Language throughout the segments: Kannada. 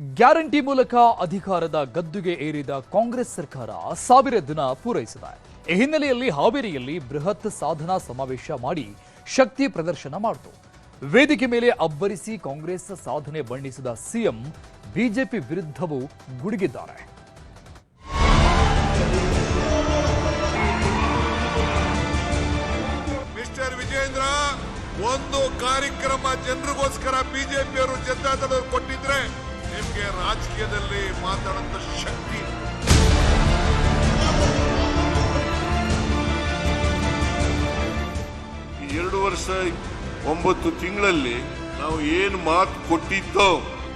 ಗ್ಯಾರಂಟಿ ಮೂಲಕ ಅಧಿಕಾರದ ಗದ್ದುಗೆ ಏರಿದ ಕಾಂಗ್ರೆಸ್ ಸರ್ಕಾರ 1000 ದಿನ ಪೂರೈಸಿದೆ. ಈ ಹಿನ್ನೆಲೆಯಲ್ಲಿ ಹಾವೇರಿಯಲ್ಲಿ ಬೃಹತ್ ಸಾಧನಾ ಸಮಾವೇಶ ಮಾಡಿ ಶಕ್ತಿ ಪ್ರದರ್ಶನ ಮಾಡಿತು. ವೇದಿಕೆ ಮೇಲೆ ಅಬ್ಬರಿಸಿ ಕಾಂಗ್ರೆಸ್ ಸಾಧನೆ ಬಣ್ಣಿಸಿದ ಸಿಎಂ ಬಿಜೆಪಿ ವಿರುದ್ಧವೂ ಗುಡುಗಿದ್ದಾರೆ. ಮಿಸ್ಟರ್ ವಿಜೇಂದ್ರ, ಒಂದು ಕಾರ್ಯಕ್ರಮ ಜನರಿಗೋಸ್ಕರ ಬಿಜೆಪಿಯವರು ಜನತಾದಳರು ಕೊಟ್ಟಿದ್ರೆ ನಿಮಗೆ ರಾಜಕೀಯದಲ್ಲಿ ಮಾತಾಡುವಂತ ಶಕ್ತಿ. 2 ವರ್ಷ 9 ತಿಂಗಳಲ್ಲಿ ನಾವು ಏನು ಮಾತು ಕೊಟ್ಟಿದ್ದೋ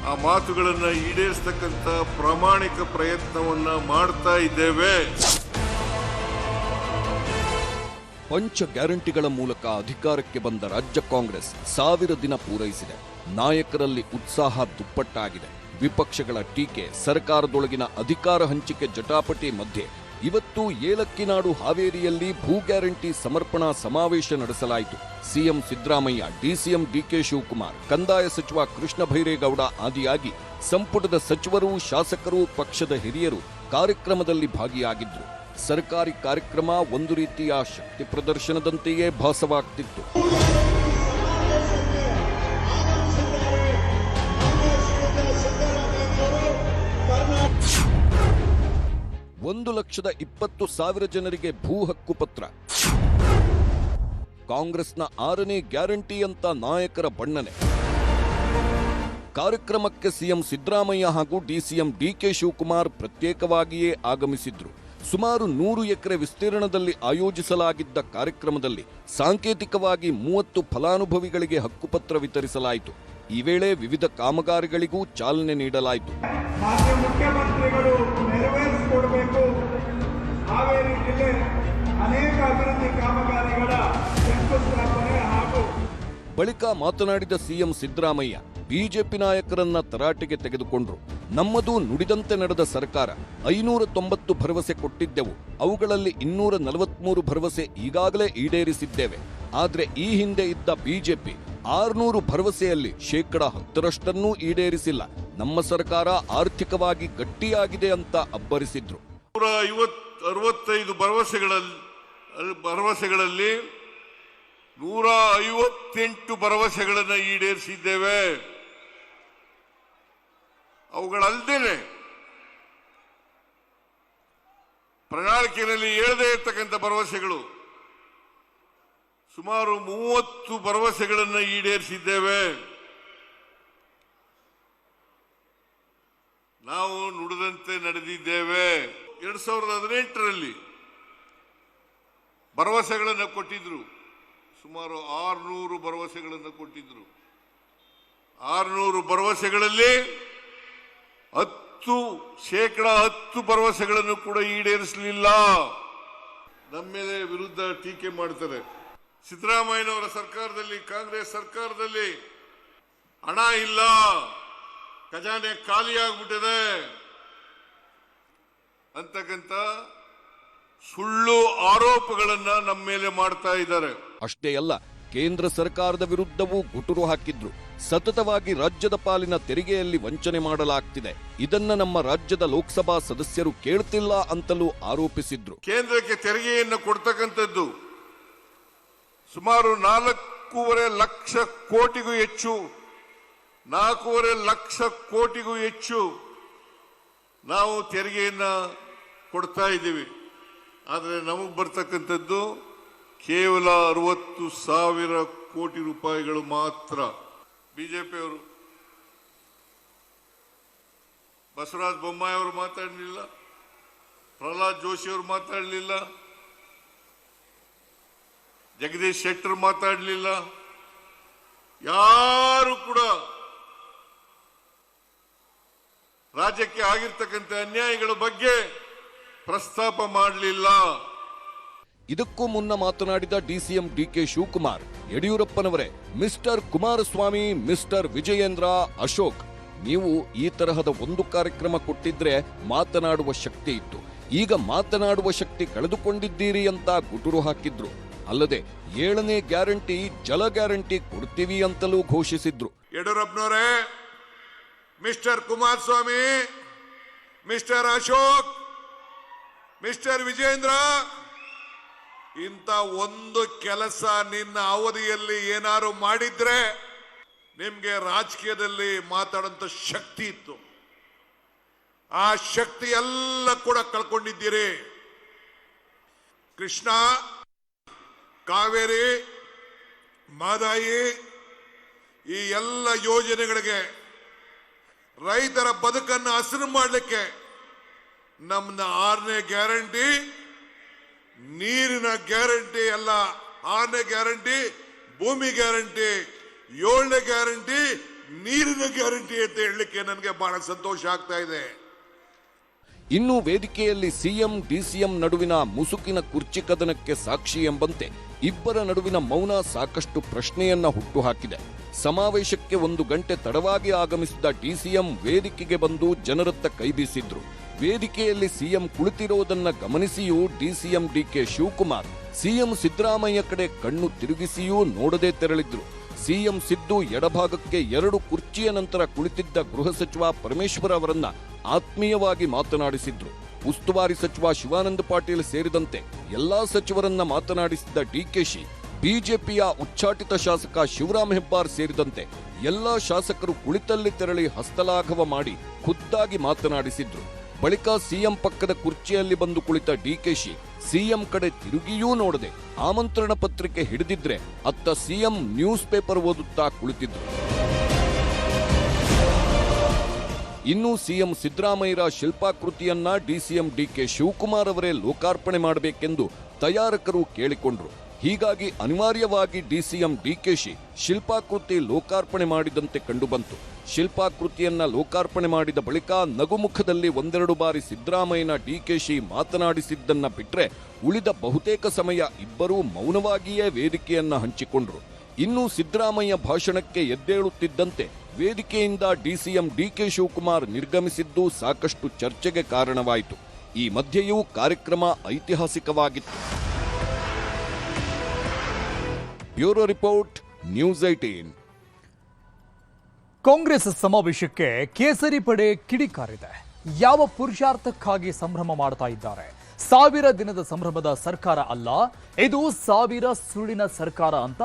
ಆ ಮಾತುಗಳನ್ನ ಈಡೇರಿಸತಕ್ಕಂತ ಪ್ರಾಮಾಣಿಕ ಪ್ರಯತ್ನವನ್ನ ಮಾಡ್ತಾ ಇದ್ದೇವೆ. ಪಂಚ ಗ್ಯಾರಂಟಿಗಳ ಮೂಲಕ ಅಧಿಕಾರಕ್ಕೆ ಬಂದ ರಾಜ್ಯ ಕಾಂಗ್ರೆಸ್ 1000 ದಿನ ಪೂರೈಸಿದೆ. ನಾಯಕರಲ್ಲಿ ಉತ್ಸಾಹ ದುಪ್ಪಟ್ಟಾಗಿದೆ. ವಿಪಕ್ಷಗಳ ಟೀಕೆ, ಸರ್ಕಾರದೊಳಗಿನ ಅಧಿಕಾರ ಹಂಚಿಕೆ ಜಟಾಪಟಿ ಮಧ್ಯೆ ಇವತ್ತು ಏಲಕ್ಕಿನಾಡು ಹಾವೇರಿಯಲ್ಲಿ ಭೂ ಗ್ಯಾರಂಟಿ ಸಮರ್ಪಣಾ ಸಮಾವೇಶ ನಡೆಸಲಾಯಿತು. CM Siddaramaiah, DCM DK Shivakumar, ಕಂದಾಯ ಸಚಿವ ಕೃಷ್ಣ ಭೈರೇಗೌಡ ಆದಿಯಾಗಿ ಸಂಪುಟದ ಸಚಿವರು, ಶಾಸಕರು, ಪಕ್ಷದ ಹಿರಿಯರು ಕಾರ್ಯಕ್ರಮದಲ್ಲಿ ಭಾಗಿಯಾಗಿದ್ರು. ಸರ್ಕಾರಿ ಕಾರ್ಯಕ್ರಮ ಒಂದು ರೀತಿಯ ಶಕ್ತಿ ಪ್ರದರ್ಶನದಂತೆಯೇ ಭಾಸವಾಗ್ತಿತ್ತು. 1,20,000 ಜನರಿಗೆ ಭೂ ಹಕ್ಕು ಪತ್ರ. ಕಾಂಗ್ರೆಸ್ನ 6ನೇ ಗ್ಯಾರಂಟಿ ಅಂತ ನಾಯಕರ ಬಣ್ಣನೆ. ಕಾರ್ಯಕ್ರಮಕ್ಕೆ ಸಿಎಂ ಸಿದ್ದರಾಮಯ್ಯ ಹಾಗೂ ಡಿಸಿಎಂ ಡಿಕೆ ಶಿವಕುಮಾರ್ ಪ್ರತ್ಯೇಕವಾಗಿಯೇ ಆಗಮಿಸಿದ್ರು. ಸುಮಾರು 100 ಎಕರೆ ವಿಸ್ತೀರ್ಣದಲ್ಲಿ ಆಯೋಜಿಸಲಾಗಿದ್ದ ಕಾರ್ಯಕ್ರಮದಲ್ಲಿ ಸಾಂಕೇತಿಕವಾಗಿ 30 ಫಲಾನುಭವಿಗಳಿಗೆ ಹಕ್ಕುಪತ್ರ ವಿತರಿಸಲಾಯಿತು. ಈ ವೇಳೆ ವಿವಿಧ ಕಾಮಗಾರಿಗಳಿಗೂ ಚಾಲನೆ ನೀಡಲಾಯಿತು. ಮುಖ್ಯಮಂತ್ರಿಗಳು ನೆರವೇರಿಸಿಕೊಡಬೇಕು. ಹಾವೇರಿ ಜಿಲ್ಲೆ ಅನೇಕ ಅಭಿವೃದ್ಧಿ ಕಾಮಗಾರಿಗಳ ಶಂಕುಸ್ಥಾಪನೆ ಹಾಗೂ ಬಳಿಕ ಮಾತನಾಡಿದ ಸಿಎಂ ಸಿದ್ದರಾಮಯ್ಯ ಬಿಜೆಪಿ ನಾಯಕರನ್ನ ತರಾಟೆಗೆ ತೆಗೆದುಕೊಂಡ್ರು. ನಮ್ಮದು ನುಡಿದಂತೆ ನಡೆದ ಸರ್ಕಾರ. 590 ಭರವಸೆ ಕೊಟ್ಟಿದ್ದೆವು. ಅವುಗಳಲ್ಲಿ 243 ಭರವಸೆ ಈಗಾಗಲೇ ಈಡೇರಿಸಿದ್ದೇವೆ. ಆದ್ರೆ ಈ ಹಿಂದೆ ಇದ್ದ ಬಿಜೆಪಿ 600 ಭರವಸೆಯಲ್ಲಿ 10% ಈಡೇರಿಸಿಲ್ಲ. ನಮ್ಮ ಸರ್ಕಾರ ಆರ್ಥಿಕವಾಗಿ ಗಟ್ಟಿಯಾಗಿದೆ ಅಂತ ಅಬ್ಬರಿಸಿದ್ರು. 165 ಭರವಸೆಗಳಲ್ಲಿ 158 ಭರವಸೆಗಳನ್ನು ಈಡೇರಿಸಿದ್ದೇವೆ. ಅವುಗಳಲ್ಲದೇನೆ ಪ್ರಣಾಳಿಕೆಯಲ್ಲಿ ಹೇಳದೇ ಇರತಕ್ಕಂಥ ಭರವಸೆಗಳು ಸುಮಾರು 30 ಭರವಸೆಗಳನ್ನು ಈಡೇರಿಸಿದ್ದೇವೆ. ನಾವು ನುಡಿದಂತೆ ನಡೆದಿದ್ದೇವೆ. 2018ರಲ್ಲಿ ಭರವಸೆಗಳನ್ನು ಕೊಟ್ಟಿದ್ರು. ಸುಮಾರು 600 ಭರವಸೆಗಳನ್ನು ಕೊಟ್ಟಿದ್ರು. 600 ಭರವಸೆಗಳಲ್ಲಿ 10% ಭರವಸೆಗಳನ್ನು ಕೂಡ ಈಡೇರಿಸಲಿಲ್ಲ. ನಮ್ಮ ಮೇಲೆ ವಿರುದ್ಧ ಟೀಕೆ ಮಾಡ್ತಾರೆ. ಸಿದ್ದರಾಮಯ್ಯನವರ ಸರ್ಕಾರದಲ್ಲಿ, ಕಾಂಗ್ರೆಸ್ ಸರ್ಕಾರದಲ್ಲಿ ಹಣ ಇಲ್ಲ, ಖಜಾನೆ ಖಾಲಿಯಾಗ್ಬಿಟ್ಟಿದೆ ಅಂತಕ್ಕಂಥ ಸುಳ್ಳು ಆರೋಪಗಳನ್ನ ನಮ್ಮ ಮೇಲೆ ಮಾಡ್ತಾ ಇದ್ದಾರೆ. ಅಷ್ಟೇ ಅಲ್ಲ, ಕೇಂದ್ರ ಸರ್ಕಾರದ ವಿರುದ್ಧವೂ ಗುಟುರು ಹಾಕಿದ್ರು. ಸತತವಾಗಿ ರಾಜ್ಯದ ಪಾಲಿನ ತೆರಿಗೆಯಲ್ಲಿ ವಂಚನೆ ಮಾಡಲಾಗ್ತಿದೆ. ಇದನ್ನ ನಮ್ಮ ರಾಜ್ಯದ ಲೋಕಸಭಾ ಸದಸ್ಯರು ಕೇಳ್ತಿಲ್ಲ ಅಂತಲೂ ಆರೋಪಿಸಿದ್ರು. ಕೇಂದ್ರಕ್ಕೆ ತೆರಿಗೆಯನ್ನು ಕೊಡ್ತಕ್ಕಂಥದ್ದು ಸುಮಾರು 4.5 ಲಕ್ಷ ಕೋಟಿಗೂ ಹೆಚ್ಚು. 4.5 ಲಕ್ಷ ಕೋಟಿಗೂ ಹೆಚ್ಚು ನಾವು ತೆರಿಗೆಯನ್ನ ಕೊಡ್ತಾ ಇದ್ದೀವಿ. ಆದರೆ ನಮಗೆ ಬರ್ತಕ್ಕಂಥದ್ದು ಕೇವಲ 60,000 ಕೋಟಿ ರೂಪಾಯಿಗಳು ಮಾತ್ರ. ಬಿಜೆಪಿಯವರು, ಬಸವರಾಜ ಬೊಮ್ಮಾಯಿ ಅವರು ಮಾತಾಡಲಿಲ್ಲ, ಪ್ರಹ್ಲಾದ್ ಜೋಶಿ ಅವರು ಮಾತಾಡಲಿಲ್ಲ, ಜಗದೀಶ್ ಶೆಟ್ಟರ್ ಮಾತಾಡಲಿಲ್ಲ. ಯಾರು ಕೂಡ ರಾಜ್ಯಕ್ಕೆ ಆಗಿರ್ತಕ್ಕಂಥ ಅನ್ಯಾಯಗಳ ಬಗ್ಗೆ ಪ್ರಸ್ತಾಪ ಮಾಡಲಿಲ್ಲ. ಇದಕ್ಕೂ ಮುನ್ನ ಮಾತನಾಡಿದ ಡಿಸಿಎಂ ಡಿಕೆ ಶಿವಕುಮಾರ್, ಯಡಿಯೂರಪ್ಪನವರೇ, ಮಿಸ್ಟರ್ ಕುಮಾರಸ್ವಾಮಿ, ಮಿಸ್ಟರ್ ವಿಜಯೇಂದ್ರ, ಅಶೋಕ್, ನೀವು ಈ ತರಹದ ಒಂದು ಕಾರ್ಯಕ್ರಮ ಕೊಟ್ಟಿದ್ರೆ ಮಾತನಾಡುವ ಶಕ್ತಿ ಇತ್ತು. ಈಗ ಮಾತನಾಡುವ ಶಕ್ತಿ ಕಳೆದುಕೊಂಡಿದ್ದೀರಿ ಅಂತ ಗುಟುರು ಹಾಕಿದ್ರು. ಅಲ್ಲದೆ 7ನೇ ಗ್ಯಾರಂಟಿ ಜಲ ಗ್ಯಾರಂಟಿ ಕೊಡ್ತೀವಿ ಅಂತಲೂ ಘೋಷಿಸಿದ್ರು. ಯಡಿಯೂರಪ್ಪನವರೇ, mister Kumaraswamy, mister Ashok, mister Vijendra, ಇಂಥ ಒಂದು ಕೆಲಸ ನಿನ್ನ ಅವಧಿಯಲ್ಲಿ ಏನಾರು ಮಾಡಿದ್ರೆ ನಿಮ್ಗೆ ರಾಜಕೀಯದಲ್ಲಿ ಮಾತಾಡೋಂಥ ಶಕ್ತಿ ಇತ್ತು. ಆ ಶಕ್ತಿ ಎಲ್ಲ ಕೂಡ ಕಳ್ಕೊಂಡಿದ್ದೀರಿ. ಕೃಷ್ಣ, ಕಾವೇರಿ, ಮಾದಾಯಿ, ಈ ಎಲ್ಲ ಯೋಜನೆಗಳಿಗೆ ರೈತರ ಬದುಕನ್ನು ಹಸಿರು ಮಾಡಲಿಕ್ಕೆ ನಮ್ಮನ್ನ 6ನೇ ಗ್ಯಾರಂಟಿ, ನೀರಿನ ಗ್ಯಾರಂಟಿ ಅಲ್ಲ, 6ನೇ ಗ್ಯಾರಂಟಿ ಭೂಮಿ ಗ್ಯಾರಂಟಿ, 7ನೇ ಗ್ಯಾರಂಟಿ ನೀರಿನ ಗ್ಯಾರಂಟಿ ಅಂತ ಹೇಳಲಿಕ್ಕೆ ನನಗೆ ಬಹಳ ಸಂತೋಷ ಆಗ್ತಾ ಇದೆ. ಇನ್ನು ವೇದಿಕೆಯಲ್ಲಿ ಸಿಎಂ ಡಿಸಿಎಂ ನಡುವಿನ ಮುಸುಕಿನ ಕುರ್ಚಿ ಕದನಕ್ಕೆ ಸಾಕ್ಷಿ ಎಂಬಂತೆ ಇಬ್ಬರ ನಡುವಿನ ಮೌನ ಸಾಕಷ್ಟು ಪ್ರಶ್ನೆಯನ್ನ ಹುಟ್ಟುಹಾಕಿದೆ. ಸಮಾವೇಶಕ್ಕೆ 1 ಗಂಟೆ ತಡವಾಗಿ ಆಗಮಿಸಿದ ಡಿಸಿಎಂ ವೇದಿಕೆಗೆ ಬಂದು ಜನರತ್ತ ಕೈಬೀಸಿದ್ರು. ವೇದಿಕೆಯಲ್ಲಿ ಸಿಎಂ ಕುಳಿತಿರೋದನ್ನ ಗಮನಿಸಿಯೂ DCM DK Shivakumar CM Siddaramaiah ಕಡೆ ಕಣ್ಣು ತಿರುಗಿಸಿಯೂ ನೋಡದೆ ತೆರಳಿದ್ರು. ಸಿಎಂ ಸಿದ್ದು ಎಡಭಾಗಕ್ಕೆ 2 ಕುರ್ಚಿಯ ನಂತರ ಕುಳಿತಿದ್ದ ಗೃಹ ಸಚಿವ ಪರಮೇಶ್ವರ್ ಅವರನ್ನ ಆತ್ಮೀಯವಾಗಿ ಮಾತನಾಡಿಸಿದ್ರು. ಉಸ್ತುವಾರಿ ಸಚಿವ ಶಿವಾನಂದ ಪಾಟೀಲ್ ಸೇರಿದಂತೆ ಎಲ್ಲಾ ಸಚಿವರನ್ನ ಮಾತನಾಡಿಸಿದ ಡಿಕೆಶಿ ಬಿಜೆಪಿಯ ಉಚ್ಚಾಟಿತ ಶಾಸಕ ಶಿವರಾಮ್ ಹೆಬ್ಬಾರ್ ಸೇರಿದಂತೆ ಎಲ್ಲಾ ಶಾಸಕರು ಕುಳಿತಲ್ಲಿ ತೆರಳಿ ಹಸ್ತಲಾಘವ ಮಾಡಿ ಖುದ್ದಾಗಿ ಮಾತನಾಡಿಸಿದ್ರು. ಬಳಿಕ ಸಿಎಂ ಪಕ್ಕದ ಕುರ್ಚಿಯಲ್ಲಿ ಬಂದು ಕುಳಿತ ಡಿಕೆಶಿ ಸಿಎಂ ಕಡೆ ತಿರುಗಿಯೂ ನೋಡದೆ ಆಮಂತ್ರಣ ಪತ್ರಿಕೆ ಹಿಡಿದಿದ್ರೆ ಅತ್ತ ಸಿಎಂ ನ್ಯೂಸ್ ಪೇಪರ್ ಓದುತ್ತಾ ಕುಳಿತಿದ್ರು. ಇನ್ನು ಸಿಎಂ ಸಿದ್ದರಾಮಯ್ಯರ ಶಿಲ್ಪಾಕೃತಿಯನ್ನ ಡಿಸಿಎಂ ಡಿಕೆ ಶಿವಕುಮಾರ್ ಅವರೇ ಲೋಕಾರ್ಪಣೆ ಮಾಡಬೇಕೆಂದು ತಯಾರಕರು ಕೇಳಿಕೊಂಡ್ರು. ಹೀಗಾಗಿ ಅನಿವಾರ್ಯವಾಗಿ ಡಿಸಿಎಂ ಡಿಕೆಶಿ ಶಿಲ್ಪಾಕೃತಿ ಲೋಕಾರ್ಪಣೆ ಮಾಡಿದಂತೆ ಕಂಡುಬಂತು. ಶಿಲ್ಪಾಕೃತಿಯನ್ನ ಲೋಕಾರ್ಪಣೆ ಮಾಡಿದ ಬಳಿಕ ನಗುಮುಖದಲ್ಲಿ 1-2 ಬಾರಿ ಸಿದ್ದರಾಮಯ್ಯನ ಡಿಕೆಶಿ ಮಾತನಾಡಿಸಿದ್ದನ್ನ ಬಿಟ್ರೆ ಉಳಿದ ಬಹುತೇಕ ಸಮಯ ಇಬ್ಬರೂ ಮೌನವಾಗಿಯೇ ವೇದಿಕೆಯನ್ನ ಹಂಚಿಕೊಂಡ್ರು. ಇನ್ನು ಸಿದ್ದರಾಮಯ್ಯ ಭಾಷಣಕ್ಕೆ ಎದ್ದೇಳುತ್ತಿದ್ದಂತೆ ವೇದಿಕೆಯಿಂದ ಡಿಸಿಎಂ ಡಿಕೆ ಶಿವಕುಮಾರ್ ನಿರ್ಗಮಿಸಿದ್ದು ಸಾಕಷ್ಟು ಚರ್ಚೆಗೆ ಕಾರಣವಾಯಿತು. ಈ ಮಧ್ಯೆಯೂ ಕಾರ್ಯಕ್ರಮ ಐತಿಹಾಸಿಕವಾಗಿತ್ತು. Bureau report, news 18. ಕಾಂಗ್ರೆಸ್ ಸಮಾವೇಶಕ್ಕೆ ಕೇಸರಿ ಪಡೆ ಕಿಡಿಕಾರಿದೆ. ಯಾವ ಪುರುಷಾರ್ಥಕ್ಕಾಗಿ ಸಂಭ್ರಮ ಮಾಡ್ತಾ ಇದ್ದಾರೆ? 1000 ದಿನದ ಸಂಭ್ರಮದ ಸರ್ಕಾರ ಅಲ್ಲ, ಇದು 1000 ಸುಳ್ಳಿನ ಸರ್ಕಾರ ಅಂತ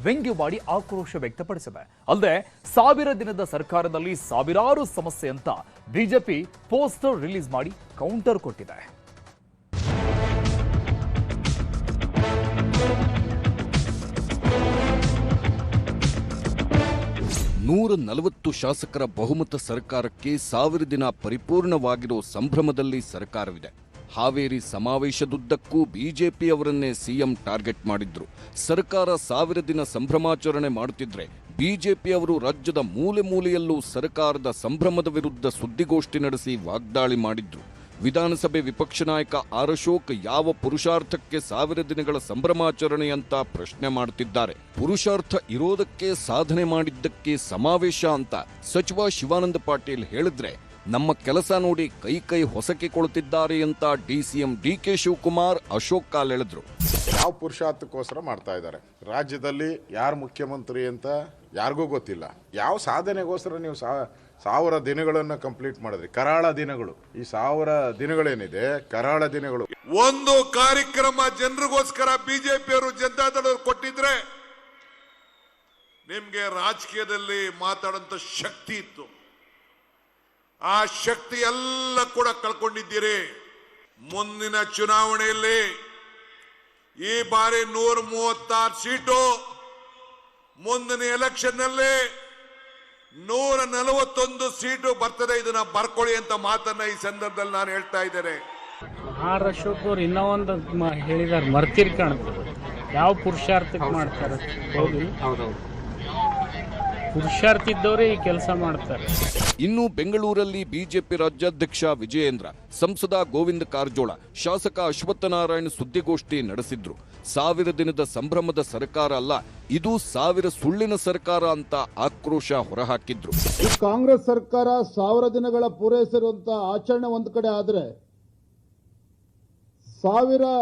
ವ್ಯಂಗ್ಯವಾಡಿ ಆಕ್ರೋಶ ವ್ಯಕ್ತಪಡಿಸಿದೆ. ಅಲ್ಲದೆ 1000 ದಿನದ ಸರ್ಕಾರದಲ್ಲಿ ಸಾವಿರಾರು ಸಮಸ್ಯೆ ಅಂತ ಬಿಜೆಪಿ ಪೋಸ್ಟರ್ ರಿಲೀಸ್ ಮಾಡಿ ಕೌಂಟರ್ ಕೊಟ್ಟಿದೆ. 140 ಶಾಸಕರ ಬಹುಮತ ಸರ್ಕಾರಕ್ಕೆ 1000 ದಿನ ಪರಿಪೂರ್ಣವಾಗಿರೋ ಸಂಭ್ರಮದಲ್ಲಿ ಸರ್ಕಾರವಿದೆ. ಹಾವೇರಿ ಸಮಾವೇಶದುದ್ದಕ್ಕೂ ಬಿಜೆಪಿ ಅವರನ್ನೇ ಸಿಎಂ ಟಾರ್ಗೆಟ್ ಮಾಡಿದ್ರು. ಸರ್ಕಾರ 1000 ದಿನ ಸಂಭ್ರಮಾಚರಣೆ ಮಾಡುತ್ತಿದ್ರೆ ಬಿಜೆಪಿ ಅವರು ರಾಜ್ಯದ ಮೂಲೆ ಮೂಲೆಯಲ್ಲೂ ಸರ್ಕಾರದ ಸಂಭ್ರಮದ ವಿರುದ್ಧ ಸುದ್ದಿಗೋಷ್ಠಿ ನಡೆಸಿ ವಾಗ್ದಾಳಿ ಮಾಡಿದ್ರು. ವಿಧಾನಸಭೆ ವಿಪಕ್ಷ ನಾಯಕ ಆರ್ ಅಶೋಕ್ ಯಾವ ಪುರುಷಾರ್ಥಕ್ಕೆ 1000 ದಿನಗಳ ಸಂಭ್ರಮಾಚರಣೆ ಅಂತ ಪ್ರಶ್ನೆ ಮಾಡುತ್ತಿದ್ದಾರೆ. ಪುರುಷಾರ್ಥ ಇರೋದಕ್ಕೆ ಸಾಧನೆ ಮಾಡಿದ್ದಕ್ಕೆ ಸಮಾವೇಶ ಅಂತ ಸಚಿವ ಶಿವಾನಂದ ಪಾಟೀಲ್ ಹೇಳಿದ್ರೆ ನಮ್ಮ ಕೆಲಸ ನೋಡಿ ಕೈ ಹೊಸಕಿಕೊಳ್ಳುತ್ತಿದ್ದಾರೆ ಅಂತ ಡಿಸಿಎಂ ಡಿಕೆ ಶಿವಕುಮಾರ್ ಅಶೋಕ್ ಕಾಲೆಳೆದ್ರು. ಯಾವ ಪುರುಷಾರ್ಥಕ್ಕೋಸ್ಕರ ಮಾಡ್ತಾ ಇದ್ದಾರೆ? ರಾಜ್ಯದಲ್ಲಿ ಯಾರು ಮುಖ್ಯಮಂತ್ರಿ ಅಂತ ಯಾರಿಗೂ ಗೊತ್ತಿಲ್ಲ. ಯಾವ ಸಾಧನೆಗೋಸ್ಕರ ನೀವು 1000 ದಿನಗಳನ್ನು ಕಂಪ್ಲೀಟ್ ಮಾಡಿದ್ರಿ? ಕರಾಳ ದಿನಗಳು. ಈ 1000 ದಿನಗಳೇನಿದೆ ಕರಾಳ ದಿನಗಳು. ಒಂದು ಕಾರ್ಯಕ್ರಮ ಜನರಿಗೋಸ್ಕರ ಬಿಜೆಪಿಯವರು ಜನತಾದಳರು ಕೊಟ್ಟಿದ್ರೆ ನಿಮ್ಗೆ ರಾಜಕೀಯದಲ್ಲಿ ಮಾತಾಡೋಂಥ ಶಕ್ತಿ ಇತ್ತು. ಆ ಶಕ್ತಿ ಎಲ್ಲ ಕೂಡ ಕಳ್ಕೊಂಡಿದ್ದೀರಿ. ಮುಂದಿನ ಚುನಾವಣೆಯಲ್ಲಿ ಈ ಬಾರಿ 136 ಸೀಟು, ಮುಂದಿನ ಎಲೆಕ್ಷನ್ ನಲ್ಲಿ 141 ಸೀಟು ಬರ್ತದೆ. ಇದನ್ನ ಬರ್ಕೊಳ್ಳಿ ಅಂತ ಮಾತನ್ನ ಈ ಸಂದರ್ಭದಲ್ಲಿ ನಾನು ಹೇಳ್ತಾ ಇದ್ದೇನೆ. ಆರ್ ಅಶೋಕ್ ಅವ್ರು ಇನ್ನೂ ಒಂದು ಹೇಳಿದಾರೆ, ಮರ್ತಿರ್ ಕಾಣ್ತದೆ. ಯಾವ ಪುರುಷಾರ್ಥಕ್ಕೆ ಮಾಡ್ತಾರೆ? ಹೌದೌದು, ಪುರುಷಾರ್ಥ ಇದ್ದವರೇ ಈ ಕೆಲಸ ಮಾಡ್ತಾರೆ. ಇನ್ನು ಬೆಂಗಳೂರಲ್ಲಿ ಬಿಜೆಪಿ ರಾಜ್ಯಾಧ್ಯಕ್ಷ ವಿಜಯೇಂದ್ರ, ಸಂಸದ ಗೋವಿಂದ ಕಾರಜೋಳ, ಶಾಸಕ ಅಶ್ವತ್ಥನಾರಾಯಣ ಸುದ್ದಿಗೋಷ್ಠಿ ನಡೆಸಿದ್ರು. 1000 ದಿನದ ಸಂಭ್ರಮದ ಸರ್ಕಾರ ಅಲ್ಲ, ಇದು 1000 ಸುಳ್ಳಿನ ಸರ್ಕಾರ ಅಂತ ಆಕ್ರೋಶ ಹೊರಹಾಕಿದ್ರು. ಕಾಂಗ್ರೆಸ್ ಸರ್ಕಾರ 1000 ದಿನಗಳ ಪೂರೈಸಿರುವಂತ ಆಚರಣೆ ಒಂದು ಕಡೆ ಆದ್ರೆ 1000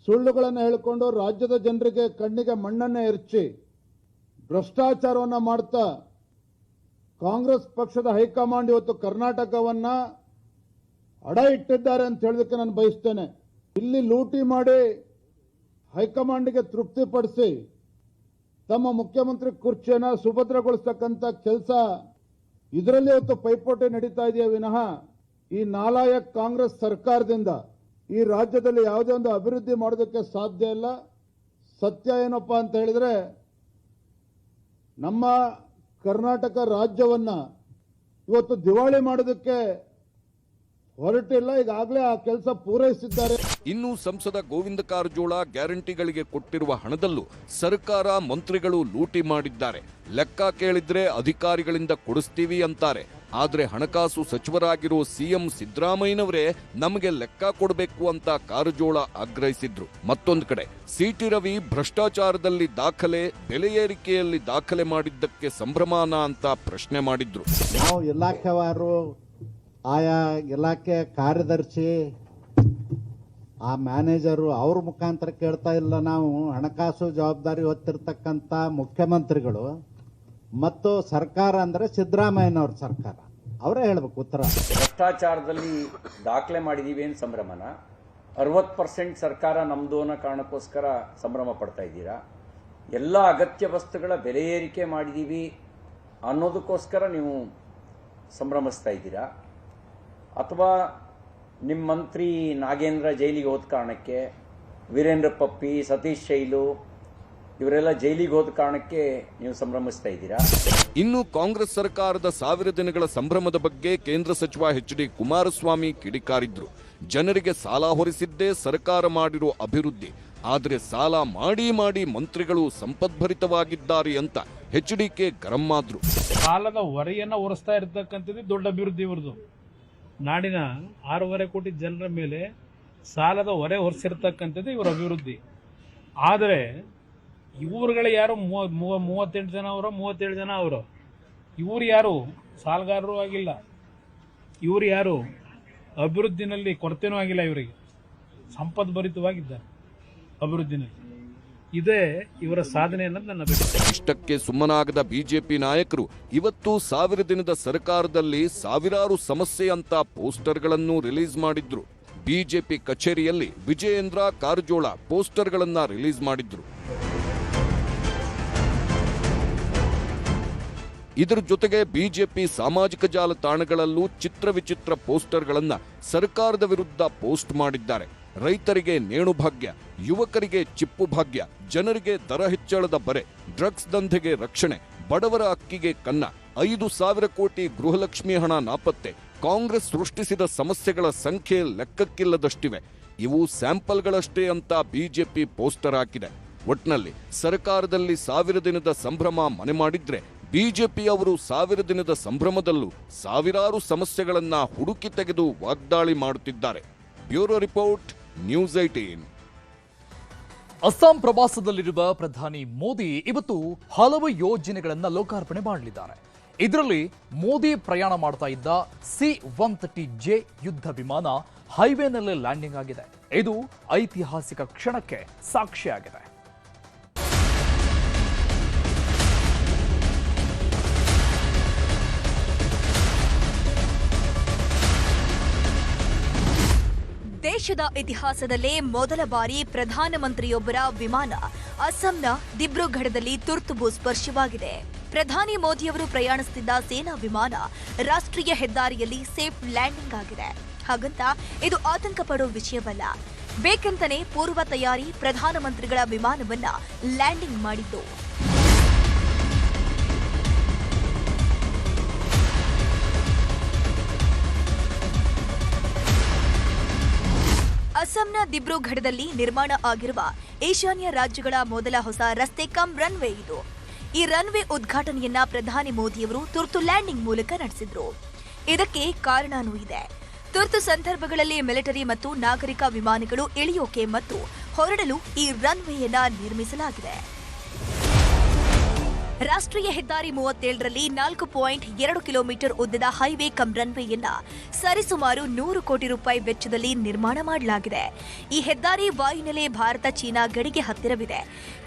ಸುಳ್ಳುಗಳನ್ನು ಹೇಳಿಕೊಂಡು ರಾಜ್ಯದ ಜನರಿಗೆ ಕಣ್ಣಿಗೆ ಮಣ್ಣನ್ನೇ ಎರಚಿ ಭ್ರಷ್ಟಾಚಾರವನ್ನು ಮಾಡ್ತಾ ಕಾಂಗ್ರೆಸ್ ಪಕ್ಷದ ಹೈಕಮಾಂಡ್ ಇವತ್ತು ಕರ್ನಾಟಕವನ್ನ ಅಡ ಇಟ್ಟಿದ್ದಾರೆ ಅಂತ ಹೇಳೋದಕ್ಕೆ ನಾನು ಬಯಸ್ತೇನೆ. ಇಲ್ಲಿ ಲೂಟಿ ಮಾಡಿ ಹೈಕಮಾಂಡ್ಗೆ ತೃಪ್ತಿಪಡಿಸಿ ತಮ್ಮ ಮುಖ್ಯಮಂತ್ರಿ ಕುರ್ಚಿಯನ್ನು ಸುಭದ್ರಗೊಳಿಸ್ತಕ್ಕಂಥ ಕೆಲಸ, ಇದರಲ್ಲಿ ಇವತ್ತು ಪೈಪೋಟಿ ನಡೀತಾ ಇದೆಯೇ ವಿನಃ ಈ ನಾಲಾಯಕ್ ಕಾಂಗ್ರೆಸ್ ಸರ್ಕಾರದಿಂದ ಈ ರಾಜ್ಯದಲ್ಲಿ ಯಾವುದೇ ಒಂದು ಅಭಿವೃದ್ಧಿ ಮಾಡೋದಕ್ಕೆ ಸಾಧ್ಯ ಇಲ್ಲ. ಸತ್ಯ ಏನಪ್ಪಾ ಅಂತ ಹೇಳಿದ್ರೆ, ನಮ್ಮ ಕರ್ನಾಟಕ ರಾಜ್ಯವನ್ನ ಇವತ್ತು ದಿವಾಳಿ ಮಾಡೋದಕ್ಕೆ ಹೊರಟಿಲ್ಲ, ಈಗಾಗಲೇ ಆ ಕೆಲಸ ಪೂರೈಸಿದ್ದಾರೆ. ಇನ್ನು ಸಂಸದ ಗೋವಿಂದ ಕಾರಜೋಳ ಗ್ಯಾರಂಟಿಗಳಿಗೆ ಕೊಟ್ಟಿರುವ ಹಣದಲ್ಲೂ ಸರ್ಕಾರ ಮಂತ್ರಿಗಳು ಲೂಟಿ ಮಾಡಿದ್ದಾರೆ. ಲೆಕ್ಕ ಕೇಳಿದ್ರೆ ಅಧಿಕಾರಿಗಳಿಂದ ಕೊಡಿಸ್ತೀವಿ ಅಂತಾರೆ. ಆದ್ರೆ ಹಣಕಾಸು ಸಚಿವರಾಗಿರೋ ಸಿಎಂ ಸಿದ್ದರಾಮಯ್ಯನವರೇ ನಮಗೆ ಲೆಕ್ಕ ಕೊಡಬೇಕು ಅಂತ ಕಾರಜೋಳ ಆಗ್ರಹಿಸಿದ್ರು. ಮತ್ತೊಂದು ಕಡೆ ಸಿಟಿ ರವಿ ಭ್ರಷ್ಟಾಚಾರದಲ್ಲಿ ದಾಖಲೆ, ಬೆಲೆ ಏರಿಕೆಯಲ್ಲಿ ದಾಖಲೆ ಮಾಡಿದ್ದಕ್ಕೆ ಸಂಭ್ರಮಾನ ಅಂತ ಪ್ರಶ್ನೆ ಮಾಡಿದ್ರು. ನಾವು ಇಲಾಖೆವಾರು ಆಯಾ ಇಲಾಖೆ ಕಾರ್ಯದರ್ಶಿ, ಆ ಮ್ಯಾನೇಜರು ಅವ್ರ ಮುಖಾಂತರ ಕೇಳ್ತಾ ಇಲ್ಲ. ನಾವು ಹಣಕಾಸು ಜವಾಬ್ದಾರಿ ಹೊತ್ತಿರ್ತಕ್ಕಂಥ ಮುಖ್ಯಮಂತ್ರಿಗಳು ಮತ್ತು ಸರ್ಕಾರ ಅಂದರೆ ಸಿದ್ದರಾಮಯ್ಯನವ್ರ ಸರ್ಕಾರ, ಅವರೇ ಹೇಳ್ಬೇಕು ಉತ್ತರ. ಭ್ರಷ್ಟಾಚಾರದಲ್ಲಿ ದಾಖಲೆ ಮಾಡಿದ್ದೀವಿ ಏನು ಸಂಭ್ರಮನ? 60% ಸರ್ಕಾರ ನಮ್ಮದು ಅನ್ನೋ ಕಾರಣಕ್ಕೋಸ್ಕರ ಸಂಭ್ರಮ ಪಡ್ತಾ ಇದ್ದೀರಾ? ಎಲ್ಲ ಅಗತ್ಯ ವಸ್ತುಗಳ ಬೆಲೆ ಏರಿಕೆ ಮಾಡಿದ್ದೀವಿ ಅನ್ನೋದಕ್ಕೋಸ್ಕರ ನೀವು ಸಂಭ್ರಮಿಸ್ತಾ ಇದ್ದೀರಾ? ಅಥವಾ ನಿಮ್ಮ ಮಂತ್ರಿ ನಾಗೇಂದ್ರ ಜೈಲಿಗೆ ಹೋದ ಕಾರಣಕ್ಕೆ, ವೀರೇಂದ್ರ ಪಪ್ಪಿ, ಸತೀಶ್ ಶೈಲು ಇವರೆಲ್ಲ ಜೈಲಿಗೆ ಹೋದ ಕಾರಣಕ್ಕೆ ನೀವು ಸಂಭ್ರಮಿಸ್ತಾ ಇದ್ದೀರಾ? ಇನ್ನು ಕಾಂಗ್ರೆಸ್ ಸರ್ಕಾರದ 1000 ದಿನಗಳ ಸಂಭ್ರಮದ ಬಗ್ಗೆ ಕೇಂದ್ರ ಸಚಿವ ಎಚ್.ಡಿ. ಕುಮಾರಸ್ವಾಮಿ ಕಿಡಿಕಾರಿದ್ರು. ಜನರಿಗೆ ಸಾಲ ಹೊರಿಸಿದ್ದೇ ಸರ್ಕಾರ ಮಾಡಿರೋ ಅಭಿವೃದ್ಧಿ, ಆದ್ರೆ ಸಾಲ ಮಾಡಿ ಮಾಡಿ ಮಂತ್ರಿಗಳು ಸಂಪದ್ಭರಿತವಾಗಿದ್ದಾರೆ ಅಂತ ಎಚ್.ಡಿ.ಕೆ ಗರಂ ಆದ್ರು. ಸಾಲದ ಹೊರೆಯನ್ನು ಹೊರಿಸ್ತಾ ಇರತಕ್ಕಂಥದ್ದು ದೊಡ್ಡ ಅಭಿವೃದ್ಧಿ ಇವ್ರದ್ದು. ನಾಡಿನ 6.5 ಕೋಟಿ ಜನರ ಮೇಲೆ ಸಾಲದ ಹೊರೆ ಹೊರಿಸಿರ್ತಕ್ಕಂಥದ್ದು ಇವರ ಅಭಿವೃದ್ಧಿ. ಆದರೆ ಇವ್ರುಗಳು ಯಾರು 38 ಜನ ಅವರೋ 37 ಜನ ಅವರು, ಇವ್ರು ಯಾರು ಸಾಲಗಾರರು ಆಗಿಲ್ಲ, ಇವ್ರು ಯಾರು ಅಭಿವೃದ್ಧಿನಲ್ಲಿ ಕೊರತೆನೂ ಆಗಿಲ್ಲ, ಇವರಿಗೆ ಸಂಪದ್ಭರಿತವಾಗಿದ್ದಾರೆ ಅಭಿವೃದ್ಧಿನಲ್ಲಿ. ಇದೇ ಇವರ ಸಾಧನೆ ಅನ್ನೋದು ನನ್ನ ಅಭಿಪ್ರಾಯ. ಇಷ್ಟಕ್ಕೆ ಸುಮ್ಮನಾಗದ ಬಿಜೆಪಿ ನಾಯಕರು ಇವತ್ತು 1000 ದಿನದ ಸರ್ಕಾರದಲ್ಲಿ ಸಾವಿರಾರು ಸಮಸ್ಯೆ ಅಂತ ಪೋಸ್ಟರ್ಗಳನ್ನು ರಿಲೀಸ್ ಮಾಡಿದ್ರು. ಬಿಜೆಪಿ ಕಚೇರಿಯಲ್ಲಿ ವಿಜಯೇಂದ್ರ ಕಾರಜೋಳ ಪೋಸ್ಟರ್ಗಳನ್ನ ರಿಲೀಸ್ ಮಾಡಿದ್ರು. ಇದರ ಜೊತೆಗೆ ಬಿಜೆಪಿ ಸಾಮಾಜಿಕ ಜಾಲತಾಣಗಳಲ್ಲೂ ಚಿತ್ರ ವಿಚಿತ್ರ ಪೋಸ್ಟರ್ಗಳನ್ನ ಸರ್ಕಾರದ ವಿರುದ್ಧ ಪೋಸ್ಟ್ ಮಾಡಿದ್ದಾರೆ. ರೈತರಿಗೆ ನೇಣು ಭಾಗ್ಯ, ಯುವಕರಿಗೆ ಚಿಪ್ಪು ಭಾಗ್ಯ, ಜನರಿಗೆ ದರ ಹೆಚ್ಚಳದ ಬರೆ, ಡ್ರಗ್ಸ್ ದಂಧೆಗೆ ರಕ್ಷಣೆ, ಬಡವರ ಅಕ್ಕಿಗೆ ಕನ್ನ, 5,000 ಕೋಟಿ ಗೃಹಲಕ್ಷ್ಮಿ ಹಣ ನಾಪತ್ತೆ, ಕಾಂಗ್ರೆಸ್ ಸೃಷ್ಟಿಸಿದ ಸಮಸ್ಯೆಗಳ ಸಂಖ್ಯೆ ಲೆಕ್ಕಕ್ಕಿಲ್ಲದಷ್ಟಿವೆ. ಇವು ಸ್ಯಾಂಪಲ್ಗಳಷ್ಟೇ ಅಂತ ಬಿಜೆಪಿ ಪೋಸ್ಟರ್ ಹಾಕಿದೆ. ಒಟ್ನಲ್ಲಿ ಸರ್ಕಾರದಲ್ಲಿ 1000 ದಿನದ ಸಂಭ್ರಮ ಮನೆ ಮಾಡಿದ್ರೆ ಬಿಜೆಪಿ ಅವರು 1000 ದಿನದ ಸಂಭ್ರಮದಲ್ಲೂ ಸಾವಿರಾರು ಸಮಸ್ಯೆಗಳನ್ನ ಹುಡುಕಿ ತೆಗೆದು ವಾಗ್ದಾಳಿ ಮಾಡುತ್ತಿದ್ದಾರೆ. Bureau report, news 18. ಅಸ್ಸಾಂ ಪ್ರವಾಸದಲ್ಲಿರುವ ಪ್ರಧಾನಿ ಮೋದಿ ಇವತ್ತು ಹಲವು ಯೋಜನೆಗಳನ್ನು ಲೋಕಾರ್ಪಣೆ ಮಾಡಲಿದ್ದಾರೆ. ಇದರಲ್ಲಿ ಮೋದಿ ಪ್ರಯಾಣ ಮಾಡ್ತಾ ಇದ್ದ C-130J ಯುದ್ಧ ವಿಮಾನ ಹೈವೇನಲ್ಲಿ ಲ್ಯಾಂಡಿಂಗ್ ಆಗಿದೆ. ಇದು ಐತಿಹಾಸಿಕ ಕ್ಷಣಕ್ಕೆ ಸಾಕ್ಷಿಯಾಗಿದೆ. ದೇಶದ ಇತಿಹಾಸದಲ್ಲೇ ಮೊದಲ ಬಾರಿ ಪ್ರಧಾನಮಂತ್ರಿಯೊಬ್ಬರ ವಿಮಾನ ಅಸ್ಸಾಂನ ದಿಬ್ರುಗಢದಲ್ಲಿ ತುರ್ತುಬು ಸ್ಪರ್ಶವಾಗಿದೆ. ಪ್ರಧಾನಿ ಮೋದಿಯವರು ಪ್ರಯಾಣಿಸುತ್ತಿದ್ದ ಸೇನಾ ವಿಮಾನ ರಾಷ್ಟ್ರೀಯ ಹೆದ್ದಾರಿಯಲ್ಲಿ ಸೇಫ್ ಲ್ಯಾಂಡಿಂಗ್ ಆಗಿದೆ. ಹಾಗಂತ ಇದು ಆತಂಕ ಪಡೋ ವಿಷಯವಲ್ಲ. ಬೇಕಂತನೇ ಪೂರ್ವ ತಯಾರಿ ಪ್ರಧಾನಮಂತ್ರಿಗಳ ವಿಮಾನವನ್ನ ಲ್ಯಾಂಡಿಂಗ್ ಮಾಡಿದ್ದು. ಅಸ್ಸಾಂನ ದಿಬ್ರುಗಢದಲ್ಲಿ ನಿರ್ಮಾಣ ಆಗಿರುವ ಈಶಾನ್ಯ ರಾಜ್ಯಗಳ ಮೊದಲ ಹೊಸ ರಸ್ತೆ ಕಮ್ ರನ್ವೇ ಇದು. ಈ ರನ್ವೇ ಉದ್ಘಾಟನೆಯನ್ನ ಪ್ರಧಾನಿ ಮೋದಿಯವರು ತುರ್ತು ಲ್ಯಾಂಡಿಂಗ್ ಮೂಲಕ ನಡೆಸಿದ್ರು. ಇದಕ್ಕೆ ಕಾರಣನೂ ಇದೆ. ತುರ್ತು ಸಂದರ್ಭಗಳಲ್ಲಿ ಮಿಲಿಟರಿ ಮತ್ತು ನಾಗರಿಕ ವಿಮಾನಗಳು ಇಳಿಯೋಕೆ ಮತ್ತು ಹೊರಡಲು ಈ ರನ್ವೇಯನ್ನ ನಿರ್ಮಿಸಲಾಗಿದೆ. ರಾಷ್ಟ್ರೀಯ ಹೆದ್ದಾರಿ 37ರಲ್ಲಿ 4.2 ಕಿಲೋಮೀಟರ್ ಉದ್ದದ ಹೈವೇ ಕಮ್ ರನ್ವೇಯನ್ನ ಸರಿಸುಮಾರು 100 ಕೋಟಿ ರೂಪಾಯಿ ವೆಚ್ಚದಲ್ಲಿ ನಿರ್ಮಾಣ ಮಾಡಲಾಗಿದೆ. ಈ ಹೆದ್ದಾರಿ ವಾಯುನೆಲೆ ಭಾರತ ಚೀನಾ ಗಡಿಗೆ ಹತ್ತಿರವಿದೆ.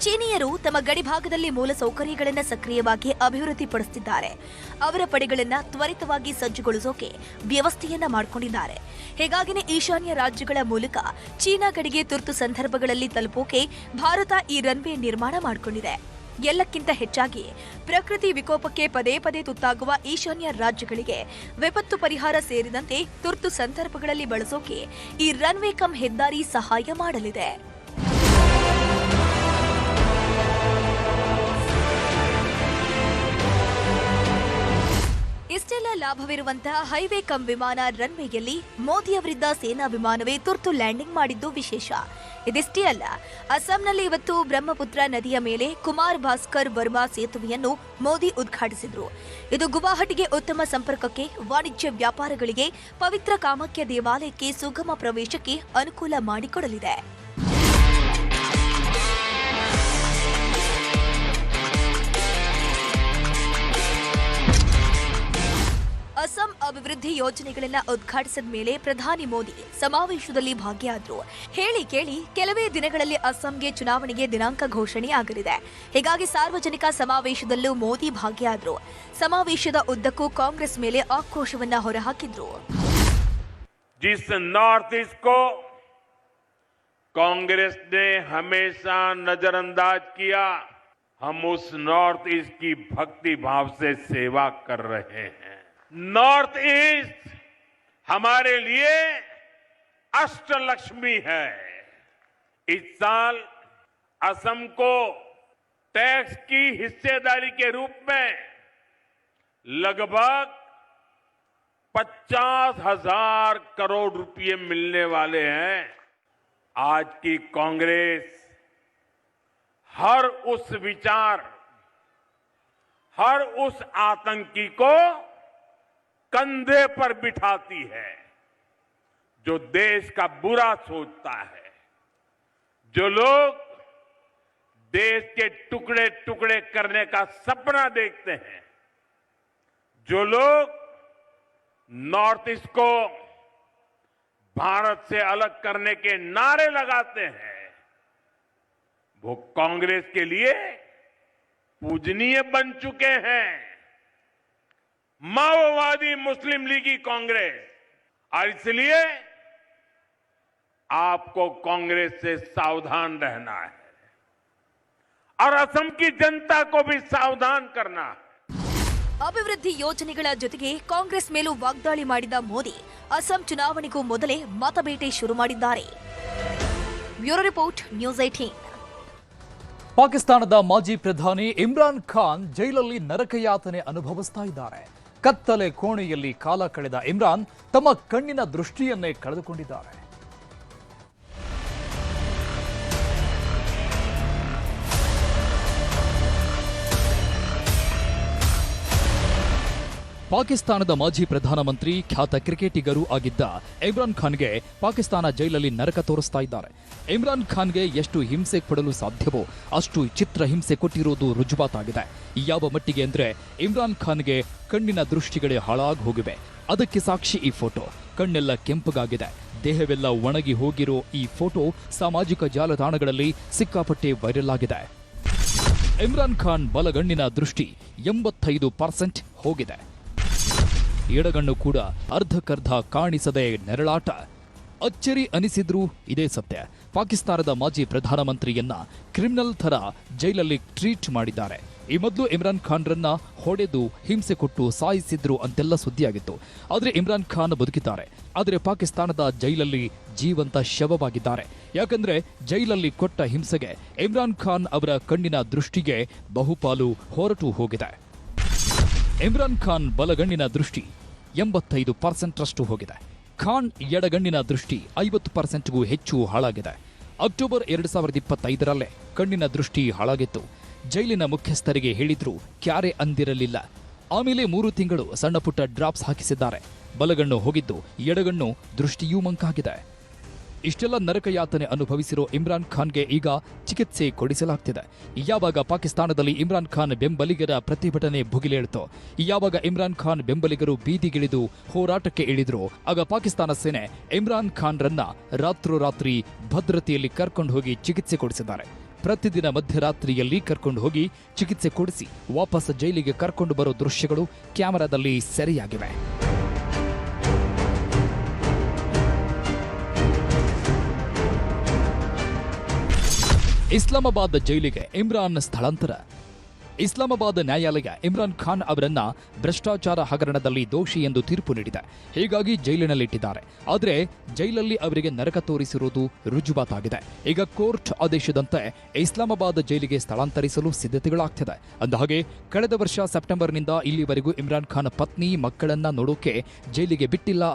ಚೀನೀಯರು ತಮ್ಮ ಗಡಿಭಾಗದಲ್ಲಿ ಮೂಲಸೌಕರ್ಯಗಳನ್ನು ಸಕ್ರಿಯವಾಗಿ ಅಭಿವೃದ್ಧಿಪಡಿಸುತ್ತಿದ್ದಾರೆ. ಅವರ ಪಡೆಗಳನ್ನು ತ್ವರಿತವಾಗಿ ಸಜ್ಜುಗೊಳಿಸೋಕೆ ವ್ಯವಸ್ಥೆಯನ್ನ ಮಾಡಿಕೊಂಡಿದ್ದಾರೆ. ಹೀಗಾಗಿನೇ ಈಶಾನ್ಯ ರಾಜ್ಯಗಳ ಮೂಲಕ ಚೀನಾ ಗಡಿಗೆ ತುರ್ತು ಸಂದರ್ಭಗಳಲ್ಲಿ ತಲುಪೋಕೆ ಭಾರತ ಈ ರನ್ವೇ ನಿರ್ಮಾಣ ಮಾಡಿಕೊಂಡಿದೆ. ಎಲ್ಲಕ್ಕಿಂತ ಹೆಚ್ಚಾಗಿ ಪ್ರಕೃತಿ ವಿಕೋಪಕ್ಕೆ ಪದೇ ಪದೇ ತುತ್ತಾಗುವ ಈಶಾನ್ಯ ರಾಜ್ಯಗಳಿಗೆ ವಿಪತ್ತು ಪರಿಹಾರ ಸೇರಿದಂತೆ ತುರ್ತು ಸಂದರ್ಭಗಳಲ್ಲಿ ಬಳಸೋಕೆ ಈ ರನ್ವೇ ಕಮ್ ಹೆದ್ದಾರಿ ಸಹಾಯ ಮಾಡಲಿದೆ. ಇಷ್ಟೆಲ್ಲ ಲಾಭವಿರುವಂತಹ ಹೈವೇ ಕಮ್ ವಿಮಾನ ರನ್ವೇಯಲ್ಲಿ ಮೋದಿ ಅವರಿದ್ದ ಸೇನಾ ವಿಮಾನವೇ ತುರ್ತು ಲ್ಯಾಂಡಿಂಗ್ ಮಾಡಿದ್ದು ವಿಶೇಷ. ಇದಿಷ್ಟೇ ಅಲ್ಲ, ಅಸ್ಸಾಂನಲ್ಲಿ ಇವತ್ತು ಬ್ರಹ್ಮಪುತ್ರ ನದಿಯ ಮೇಲೆ ಕುಮಾರ್ ಭಾಸ್ಕರ್ ವರ್ಮಾ ಸೇತುವೆಯನ್ನು ಮೋದಿ ಉದ್ಘಾಟಿಸಿದ್ರು. ಇದು ಗುವಾಹಟಿಗೆ ಉತ್ತಮ ಸಂಪರ್ಕಕ್ಕೆ, ವಾಣಿಜ್ಯ ವ್ಯಾಪಾರಗಳಿಗೆ, ಪವಿತ್ರ ಕಾಮಾಖ್ಯ ದೇವಾಲಯಕ್ಕೆ ಸುಗಮ ಪ್ರವೇಶಕ್ಕೆ ಅನುಕೂಲ ಮಾಡಿಕೊಡಲಿದೆ. ಅಸ್ಸಾಂ ಅಭಿವೃದ್ಧಿ ಯೋಜನೆಗಳನ್ನ ಉದ್ಘಾಟಿಸಿದ ಮೇಲೆ ಪ್ರಧಾನಿ ಮೋದಿ ಸಮಾವೇಶದಲ್ಲಿ ಭಾಗಿಯಾದರು. ಹೇಳಿ ಕೇಳಿ ಕೆಲವೇ ದಿನಗಳಲ್ಲಿ ಅಸ್ಸಾಂಗೆ ಚುನಾವಣೆಗೆ ದಿನಾಂಕ ಘೋಷಣೆಯಾಗಲಿದೆ. ಹೀಗಾಗಿ ಸಾರ್ವಜನಿಕ ಸಮಾವೇಶದಲ್ಲೂ ಮೋದಿ ಭಾಗಿಯಾದರು. ಸಮಾವೇಶದ ಉದ್ದಕ್ಕೂ ಕಾಂಗ್ರೆಸ್ ಮೇಲೆ ಆಕ್ರೋಶವನ್ನ ಹೊರಹಾಕಿದ್ರು. जिस नॉर्थ ईस्ट को कांग्रेस ने हमेशा नजरअंदाज किया, हम उस नॉर्थ ईस्ट की भक्ति भाव से सेवा कर रहे हैं. नॉर्थ ईस्ट हमारे लिए अष्टलक्ष्मी है. इस साल असम को टैक्स की हिस्सेदारी के रूप में लगभग 50,000 करोड़ रुपए मिलने वाले हैं. आज की कांग्रेस हर उस विचार, हर उस आतंकी को कंधे पर बिठाती है जो देश का बुरा सोचता है, जो लोग देश के टुकड़े टुकड़े करने का सपना देखते हैं, जो लोग नॉर्थ ईस्ट को भारत से अलग करने के नारे लगाते हैं, वो कांग्रेस के लिए पूजनीय बन चुके हैं. माओवादी मुस्लिम लीगी कांग्रेस, और इसलिए आपको कांग्रेस से सावधान रहना है और असम की जनता को भी सावधान करना है. ಅಭಿವೃದ್ಧಿ ಯೋಜನೆಗಳ ಜೊತೆಗೆ ಕಾಂಗ್ರೆಸ್ ಮೇಲೂ ವಾಗ್ದಾಳಿ ಮಾಡಿದ ಮೋದಿ ಅಸ್ಸಾಂ ಚುನಾವಣೆಗೂ ಮೊದಲೇ ಮತಬೇಟೆ ಶುರು ಮಾಡಿದ್ದಾರೆ. Bureau report, news 18. ಪಾಕಿಸ್ತಾನದ ಮಾಜಿ ಪ್ರಧಾನಿ ಇಮ್ರಾನ್ ಖಾನ್ ಜೈಲಲ್ಲಿ ನರಕಯಾತನೆ ಅನುಭವಿಸ್ತಾ ಇದ್ದಾರೆ. ಕತ್ತಲೆ ಕೋಣೆಯಲ್ಲಿ ಕಾಲ ಕಳೆದ ಇಮ್ರಾನ್ ತಮ್ಮ ಕಣ್ಣಿನ ದೃಷ್ಟಿಯನ್ನೇ ಕಳೆದುಕೊಂಡಿದ್ದಾರೆ. ಪಾಕಿಸ್ತಾನದ ಮಾಜಿ ಪ್ರಧಾನಮಂತ್ರಿ, ಖ್ಯಾತ ಕ್ರಿಕೆಟಿಗರೂ ಆಗಿದ್ದ ಇಮ್ರಾನ್ ಖಾನ್ಗೆ ಪಾಕಿಸ್ತಾನ ಜೈಲಲ್ಲಿ ನರಕ ತೋರಿಸ್ತಾ ಇದ್ದಾರೆ. ಇಮ್ರಾನ್ ಖಾನ್ಗೆ ಎಷ್ಟು ಹಿಂಸೆ ಕೊಡಲು ಸಾಧ್ಯವೋ ಅಷ್ಟು ಚಿತ್ರ ಹಿಂಸೆ ಕೊಟ್ಟಿರುವುದು ರುಜುವಾತಾಗಿದೆ. ಯಾವ ಮಟ್ಟಿಗೆ ಅಂದ್ರೆ ಇಮ್ರಾನ್ ಖಾನ್ಗೆ ಕಣ್ಣಿನ ದೃಷ್ಟಿಗಳೇ ಹಾಳಾಗಿ ಹೋಗಿವೆ. ಅದಕ್ಕೆ ಸಾಕ್ಷಿ ಈ ಫೋಟೋ. ಕಣ್ಣೆಲ್ಲ ಕೆಂಪಗಾಗಿದೆ, ದೇಹವೆಲ್ಲ ಒಣಗಿ ಹೋಗಿರೋ ಈ ಫೋಟೋ ಸಾಮಾಜಿಕ ಜಾಲತಾಣಗಳಲ್ಲಿ ಸಿಕ್ಕಾಪಟ್ಟೆ ವೈರಲ್ ಆಗಿದೆ. ಇಮ್ರಾನ್ ಖಾನ್ ಬಲಗಣ್ಣಿನ ದೃಷ್ಟಿ 85% ಹೋಗಿದೆ. ಎಡಗಣ್ಣು ಕೂಡ ಅರ್ಧಕ್ಕರ್ಧ ಕಾಣಿಸದೆ ನೆರಳಾಟ. ಅಚ್ಚರಿ ಅನಿಸಿದ್ರೂ ಇದೇ ಸತ್ಯ. ಪಾಕಿಸ್ತಾನದ ಮಾಜಿ ಪ್ರಧಾನಮಂತ್ರಿಯನ್ನ ಕ್ರಿಮಿನಲ್ ಥರ ಜೈಲಲ್ಲಿ ಟ್ರೀಟ್ ಮಾಡಿದ್ದಾರೆ. ಈ ಮೊದಲು ಇಮ್ರಾನ್ ಖಾನ್ರನ್ನ ಹೊಡೆದು ಹಿಂಸೆ ಕೊಟ್ಟು ಸಾಯಿಸಿದ್ರು ಅಂತೆಲ್ಲ ಸುದ್ದಿಯಾಗಿತ್ತು. ಆದರೆ ಇಮ್ರಾನ್ ಖಾನ್ ಬದುಕಿದ್ದಾರೆ. ಆದರೆ ಪಾಕಿಸ್ತಾನದ ಜೈಲಲ್ಲಿ ಜೀವಂತ ಶವವಾಗಿದ್ದಾರೆ. ಯಾಕಂದ್ರೆ ಜೈಲಲ್ಲಿ ಕೊಟ್ಟ ಹಿಂಸೆಗೆ ಇಮ್ರಾನ್ ಖಾನ್ ಅವರ ಕಣ್ಣಿನ ದೃಷ್ಟಿಗೆ ಬಹುಪಾಲು ಹೊರಟು ಹೋಗಿದೆ. ಇಮ್ರಾನ್ ಖಾನ್ ಬಲಗಣ್ಣಿನ ದೃಷ್ಟಿ 85% ಹೋಗಿದೆ. ಖಾನ್ ಎಡಗಣ್ಣಿನ ದೃಷ್ಟಿ 50%ಗೂ ಹೆಚ್ಚು ಹಾಳಾಗಿದೆ. ಅಕ್ಟೋಬರ್ 2025ರಲ್ಲೇ ಕಣ್ಣಿನ ದೃಷ್ಟಿ ಹಾಳಾಗಿತ್ತು. ಜೈಲಿನ ಮುಖ್ಯಸ್ಥರಿಗೆ ಹೇಳಿದ್ರೂ ಕ್ಯಾರೆ ಅಂದಿರಲಿಲ್ಲ. ಆಮೇಲೆ 3 ತಿಂಗಳು ಸಣ್ಣ ಪುಟ್ಟ ಡ್ರಾಪ್ಸ್ ಹಾಕಿಸಿದ್ದಾರೆ. ಬಲಗಣ್ಣು ಹೋಗಿದ್ದು, ಎಡಗಣ್ಣು ದೃಷ್ಟಿಯೂ ಮಂಕಾಗಿದೆ. ಇಷ್ಟೆಲ್ಲ ನರಕಯಾತನೆ ಅನುಭವಿಸಿರೋ ಇಮ್ರಾನ್ ಖಾನ್ಗೆ ಈಗ ಚಿಕಿತ್ಸೆ ಕೊಡಿಸಲಾಗ್ತಿದೆ. ಯಾವಾಗ ಪಾಕಿಸ್ತಾನದಲ್ಲಿ ಇಮ್ರಾನ್ ಖಾನ್ ಬೆಂಬಲಿಗರ ಪ್ರತಿಭಟನೆ ಭುಗಿಲೇಳಿತೋ, ಯಾವಾಗ ಇಮ್ರಾನ್ ಖಾನ್ ಬೆಂಬಲಿಗರು ಬೀದಿಗಿಳಿದು ಹೋರಾಟಕ್ಕೆ ಇಳಿದ್ರು, ಆಗ ಪಾಕಿಸ್ತಾನ ಸೇನೆ ಇಮ್ರಾನ್ ಖಾನ್ರನ್ನ ರಾತ್ರೋರಾತ್ರಿ ಭದ್ರತೆಯಲ್ಲಿ ಕರ್ಕೊಂಡು ಹೋಗಿ ಚಿಕಿತ್ಸೆ ಕೊಡಿಸಿದ್ದಾರೆ. ಪ್ರತಿದಿನ ಮಧ್ಯರಾತ್ರಿಯಲ್ಲಿ ಕರ್ಕೊಂಡು ಹೋಗಿ ಚಿಕಿತ್ಸೆ ಕೊಡಿಸಿ ವಾಪಸ್ ಜೈಲಿಗೆ ಕರ್ಕೊಂಡು ಬರೋ ದೃಶ್ಯಗಳು ಕ್ಯಾಮೆರಾದಲ್ಲಿ ಸೆರೆಯಾಗಿವೆ. ಇಸ್ಲಾಮಾಬಾದ್ ಜೈಲಿಗೆ ಇಮ್ರಾನ್ ಸ್ಥಳಾಂತರ. ಇಸ್ಲಾಮಾಬಾದ್ ನ್ಯಾಯಾಲಯ ಇಮ್ರಾನ್ ಖಾನ್ ಅವರನ್ನ ಭ್ರಷ್ಟಾಚಾರ ಹಗರಣದಲ್ಲಿ ದೋಷಿ ಎಂದು ತೀರ್ಪು ನೀಡಿದೆ. ಹೀಗಾಗಿ ಜೈಲಿನಲ್ಲಿಟ್ಟಿದ್ದಾರೆ. ಆದರೆ ಜೈಲಲ್ಲಿ ಅವರಿಗೆ ನರಕ ತೋರಿಸಿರುವುದು ರುಜುವಾತಾಗಿದೆ. ಈಗ ಕೋರ್ಟ್ ಆದೇಶದಂತೆ ಇಸ್ಲಾಮಾಬಾದ್ ಜೈಲಿಗೆ ಸ್ಥಳಾಂತರಿಸಲು ಸಿದ್ಧತೆಗಳಾಗ್ತಿದೆ. ಅಂದಹಾಗೆ ಕಳೆದ ವರ್ಷ ಸೆಪ್ಟೆಂಬರ್ನಿಂದ ಇಲ್ಲಿವರೆಗೂ ಇಮ್ರಾನ್ ಖಾನ್ ಪತ್ನಿ ಮಕ್ಕಳನ್ನ ನೋಡೋಕೆ ಜೈಲಿಗೆ ಬಿಟ್ಟಿಲ್ಲ.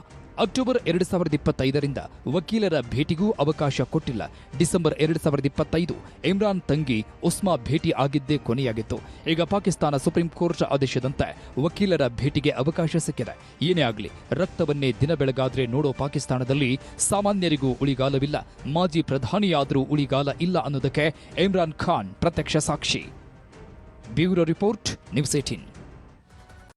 ಅಕ್ಟೋಬರ್ 2025ರಿಂದ ವಕೀಲರ ಭೇಟಿಗೂ ಅವಕಾಶ ಕೊಟ್ಟಿಲ್ಲ. ಡಿಸೆಂಬರ್ 2025 ಇಮ್ರಾನ್ ತಂಗಿ ಉಸ್ಮಾ ಭೇಟಿ ಆಗಿದ್ದೇ ಕೊನೆಯಾಗಿತ್ತು. ಈಗ ಪಾಕಿಸ್ತಾನ ಸುಪ್ರೀಂ ಕೋರ್ಟ್ ಆದೇಶದಂತೆ ವಕೀಲರ ಭೇಟಿಗೆ ಅವಕಾಶ ಸಿಕ್ಕಿದೆ. ಏನೇ ಆಗಲಿ, ರಕ್ತವನ್ನೇ ದಿನ ಬೆಳಗಾದ್ರೆ ನೋಡೋ ಪಾಕಿಸ್ತಾನದಲ್ಲಿ ಸಾಮಾನ್ಯರಿಗೂ ಉಳಿಗಾಲವಿಲ್ಲ. ಮಾಜಿ ಪ್ರಧಾನಿಯಾದರೂ ಉಳಿಗಾಲ ಇಲ್ಲ ಅನ್ನೋದಕ್ಕೆ ಇಮ್ರಾನ್ ಖಾನ್ ಪ್ರತ್ಯಕ್ಷ ಸಾಕ್ಷಿ. Bureau report, news 18.